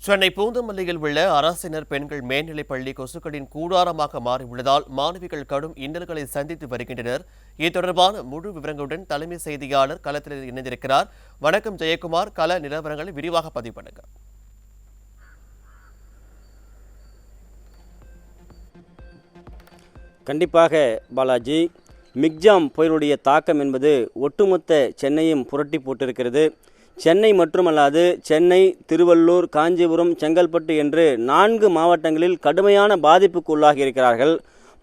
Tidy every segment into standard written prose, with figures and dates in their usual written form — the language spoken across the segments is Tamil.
சென்னை பூந்தமல்லியில் உள்ள அரசினர் பெண்கள் மேல்நிலைப் பள்ளி கொசுக்களின் கூடாரமாக மாறியுள்ளதால் மாணவிகள் கடும் இன்னல்களை சந்தித்து வருகின்றனர். இது தொடர்பான முழு விவரங்களுடன் தலைமை செய்தியாளர் களத்தில் இணைந்திருக்கிறார். வணக்கம் ஜெயக்குமார், கள நிலவரங்களை விரிவாக பதிவு பண்ணுங்க. கண்டிப்பாக பாலாஜி, மிக்ஜாம் புயலுடைய தாக்கம் என்பது ஒட்டுமொத்த சென்னையும் புரட்டி போட்டிருக்கிறது. சென்னை மட்டுமல்லாது சென்னை, திருவள்ளூர், காஞ்சிபுரம், செங்கல்பட்டு என்று 4 மாவட்டங்களில் கடுமையான பாதிப்புக்கு உள்ளாகி இருக்கிறார்கள்.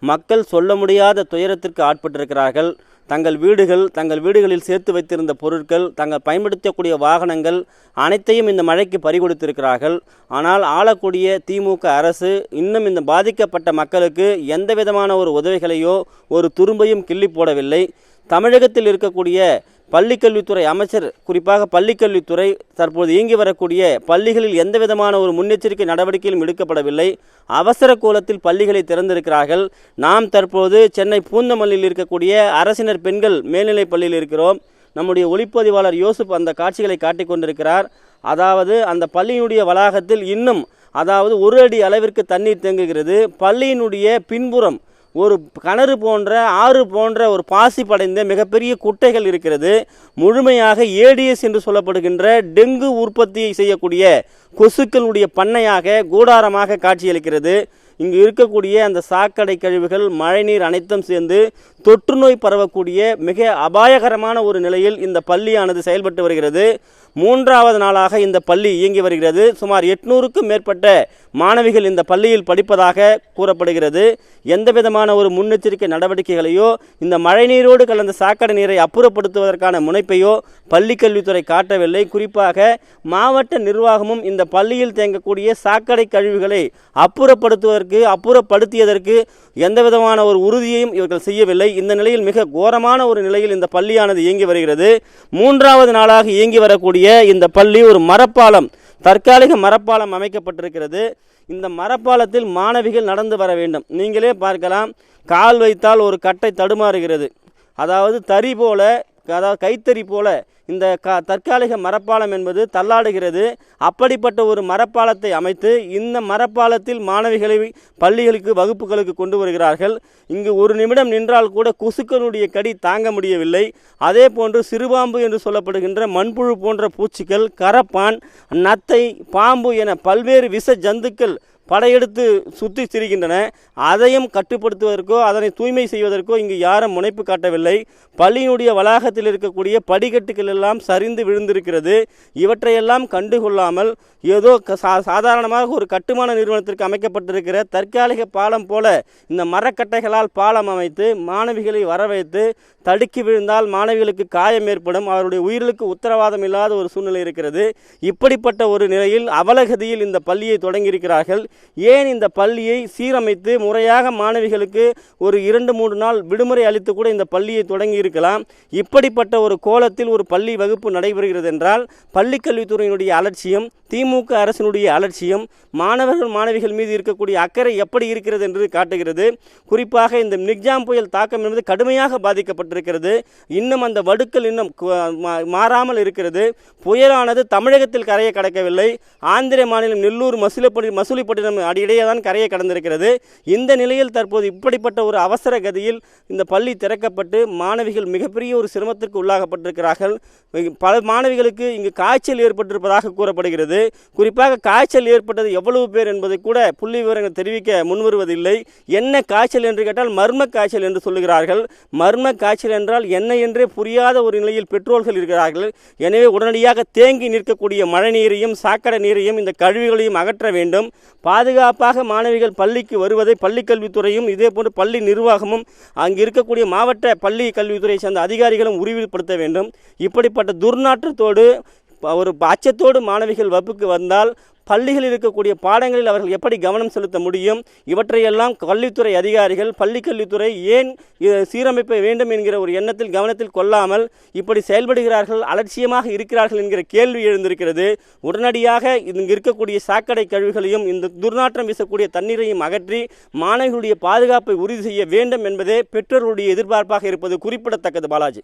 மக்கள் சொல்ல முடியாத துயரத்திற்கு ஆட்பட்டிருக்கிறார்கள். தங்கள் வீடுகளில் சேர்த்து வைத்திருந்த பொருட்கள், தாங்கள் பயன்படுத்தக்கூடிய வாகனங்கள் அனைத்தையும் இந்த மழைக்கு பறிகொடுத்திருக்கிறார்கள். ஆனால் ஆளக்கூடிய திமுக அரசு இன்னும் இந்த பாதிக்கப்பட்ட மக்களுக்கு எந்த விதமான ஒரு உதவிகளையோ ஒரு துரும்பையும் கிள்ளி போடவில்லை. தமிழகத்தில் இருக்கக்கூடிய பள்ளிக்கல்வித்துறை அமைச்சர், குறிப்பாக பள்ளிக்கல்வித்துறை தற்போது இயங்கி வரக்கூடிய பள்ளிகளில் எந்த விதமான ஒரு முன்னெச்சரிக்கை நடவடிக்கையும் எடுக்கப்படவில்லை. அவசர கோலத்தில் பள்ளிகளை திறந்திருக்கிறார்கள். நாம் தற்போது சென்னை பூந்தமல்லியில் இருக்கக்கூடிய அரசினர் பெண்கள் மேல்நிலைப் பள்ளியில் இருக்கிறோம். நம்முடைய ஒளிப்பதிவாளர் யோசுப் அந்த காட்சிகளை காட்டிக் கொண்டிருக்கிறார். அதாவது அந்த பள்ளியினுடைய வளாகத்தில் இன்னும் 1 அடி அளவிற்கு தண்ணீர் தேங்குகிறது. பள்ளியினுடைய பின்புறம் ஒரு கிணறு போன்ற, ஆறு போன்ற ஒரு பாசி படைந்த மிகப்பெரிய குட்டைகள் இருக்கிறது. முழுமையாக ஏடிஎஸ் என்று சொல்லப்படுகின்ற டெங்கு உற்பத்தியை செய்யக்கூடிய கொசுக்களுடைய பண்ணையாக, கூடாரமாக காட்சியளிக்கிறது. இங்கு இருக்கக்கூடிய அந்த சாக்கடை கழிவுகள், மழைநீர் அனைத்தும் சேர்ந்து தொற்று நோய் பரவக்கூடிய மிக அபாயகரமான ஒரு நிலையில் இந்த பள்ளியானது செயல்பட்டு வருகிறது. 3வது நாளாக இந்த பள்ளி இயங்கி வருகிறது. சுமார் 800க்கும் மேற்பட்ட மாணவிகள் இந்த பள்ளியில் படிப்பதாக கூறப்படுகிறது. எந்த விதமான ஒரு முன்னெச்சரிக்கை நடவடிக்கைகளையோ, இந்த மழைநீரோடு கலந்த சாக்கடை நீரை அப்புறப்படுத்துவதற்கான முனைப்பையோ பள்ளிக்கல்வித்துறை காட்டவில்லை. குறிப்பாக மாவட்ட நிர்வாகமும் இந்த பள்ளியில் தேங்கக்கூடிய சாக்கடை கழிவுகளை அப்புறப்படுத்தியதற்கு எந்த விதமான ஒரு உறுதியையும் இவர்கள் செய்யவில்லை. இந்த நிலையில் மிக கோரமான ஒரு நிலையில் இந்த பள்ளியானது இயங்கி வருகிறது. 3வது நாளாக இயங்கி வரக்கூடிய இந்த பள்ளி ஒரு மரப்பாலம், தற்காலிக மரப்பாலம் அமைக்கப்பட்டிருக்கிறது. இந்த மரப்பாலத்தில் மாணவிகள் நடந்து வர வேண்டும். நீங்களே பார்க்கலாம், கால் வைத்தால் ஒரு கட்டை தடுமாறுகிறது. அதாவது கைத்தறி போல இந்த தற்காலிக மரப்பாலம் என்பது தள்ளாடுகிறது. அப்படிப்பட்ட ஒரு மரப்பாலத்தை அமைத்து இந்த மரப்பாலத்தில் மாணவிகளை பள்ளிகளுக்கு, வகுப்புகளுக்கு கொண்டு வருகிறார்கள். இங்கு ஒரு நிமிடம் நின்றால் கூட கொசுக்களுடைய கடி தாங்க முடியவில்லை. அதே போன்று சிறுபாம்பு என்று சொல்லப்படுகின்ற மண்புழு போன்ற பூச்சிகள், கரப்பான், நத்தை, பாம்பு என பல்வேறு விஷ ஜந்துக்கள் படையெடுத்து சுற்றி திரிகின்றன. அதையும் கட்டுப்படுத்துவதற்கோ அதனை தூய்மை செய்வதற்கோ இங்கு யாரும் முனைப்பு காட்டவில்லை. பள்ளியினுடைய வளாகத்தில் இருக்கக்கூடிய படிக்கட்டுகள் எல்லாம் சரிந்து விழுந்திருக்கிறது. இவற்றையெல்லாம் கண்டுகொள்ளாமல் ஏதோ சாதாரணமாக ஒரு கட்டுமான நிறுவனத்திற்கு அமைக்கப்பட்டிருக்கிற தற்காலிக பாலம் போல இந்த மரக்கட்டைகளால் பாலம் அமைத்து மாணவிகளை வரவைத்து தடுக்கி விழுந்தால் மாணவிகளுக்கு காயம் ஏற்படும், அவருடைய உயிர்களுக்கு உத்தரவாதம் இல்லாத ஒரு சூழ்நிலை இருக்கிறது. இப்படிப்பட்ட ஒரு நிலையில் அவலகதியில் இந்த பள்ளியை தொடங்கியிருக்கிறார்கள். ஏன் இந்த பள்ளியை சீரமைத்து முறையாக மாணவிகளுக்கு ஒரு 2-3 நாள் விடுமுறை அளித்து கூட இந்த பள்ளியை தொடங்கி இருக்கலாம். இப்படிப்பட்ட ஒரு கோலத்தில் ஒரு பள்ளி வகுப்பு நடைபெறுகிறது என்றால் பள்ளிக்கல்வித்துறையினுடைய அலட்சியம், திமுக அரசினுடைய அலட்சியம், மாணவிகள் மீது இருக்கக்கூடிய அக்கறை எப்படி இருக்கிறது என்று காட்டுகிறது. குறிப்பாக இந்த மிக்ஜாம் புயல் தாக்கம் என்பது கடுமையாக பாதிக்கப்பட்டிருக்கிறது. இன்னும் அந்த வடுக்கள் இன்னும் மாறாமல் இருக்கிறது. புயலானது தமிழகத்தில் கரையை கடக்கவில்லை. ஆந்திர மாநிலம் நெல்லூர், மசூலிப்பட்டினம் இடையே தான் கரையை கடந்திருக்கிறது. இந்த நிலையில் தற்போது இப்படிப்பட்ட ஒரு அவசர கதியில் இந்த பள்ளி திறக்கப்பட்டு மாணவிகள் மிகப்பெரிய ஒரு சிரமத்திற்கு உள்ளாகப்பட்டிருக்கிறார்கள். பல மாணவிகளுக்கு இங்கு காய்ச்சல் ஏற்பட்டிருப்பதாக கூறப்படுகிறது. குறிப்பாக காய்ச்சல் ஏற்பட்டது எவ்வளவு பேர் என்பதை கூட புள்ளி விவரங்கள் தெரிவிக்க முன்வருவதில்லை. என்ன காய்ச்சல் என்று கேட்டால் மர்ம காய்ச்சல் என்று சொல்லுகிறார்கள். மர்ம காய்ச்சல் என்றால் என்ன என்றே புரியாத ஒரு நிலையில் பெற்றோர்கள் இருக்கிறார்கள். எனவே உடனடியாக தேங்கி நிற்கக்கூடிய மழை நீரையும் சாக்கடை நீரையும் இந்த கழிவுகளையும் அகற்ற வேண்டும். பாதுகாப்பாக மாணவிகள் பள்ளிக்கு வருவதை பள்ளிக்கல்வித்துறையும் இதேபோன்று பள்ளி நிர்வாகமும் அங்கு இருக்கக்கூடிய மாவட்ட பள்ளி கல்வித்துறையை சேர்ந்த அதிகாரிகளும் உறுதிப்படுத்த வேண்டும். இப்படிப்பட்ட துர்நாற்றத்தோடு ஒரு அச்சத்தோடு மாணவிகள் வகுப்புக்கு வந்தால் பள்ளிகளில் இருக்கக்கூடிய பாடங்களில் அவர்கள் எப்படி கவனம் செலுத்த முடியும்? இவற்றையெல்லாம் கல்வித்துறை அதிகாரிகள், பள்ளிக்கல்வித்துறை ஏன் சீரமைப்ப வேண்டும் என்கிற ஒரு எண்ணத்தில் கவனத்தில் கொள்ளாமல் இப்படி செயல்படுகிறார்கள், அலட்சியமாக இருக்கிறார்கள் என்கிற கேள்வி எழுந்திருக்கிறது. உடனடியாக இங்கு இருக்கக்கூடிய சாக்கடை கழிவுகளையும் இந்த துர்நாற்றம் வீசக்கூடிய தண்ணீரையும் அகற்றி மாணவிகளுடைய பாதுகாப்பை உறுதி செய்ய வேண்டும் என்பதே பெற்றோர்களுடைய எதிர்பார்ப்பாக இருப்பது குறிப்பிடத்தக்கது. பாலாஜி.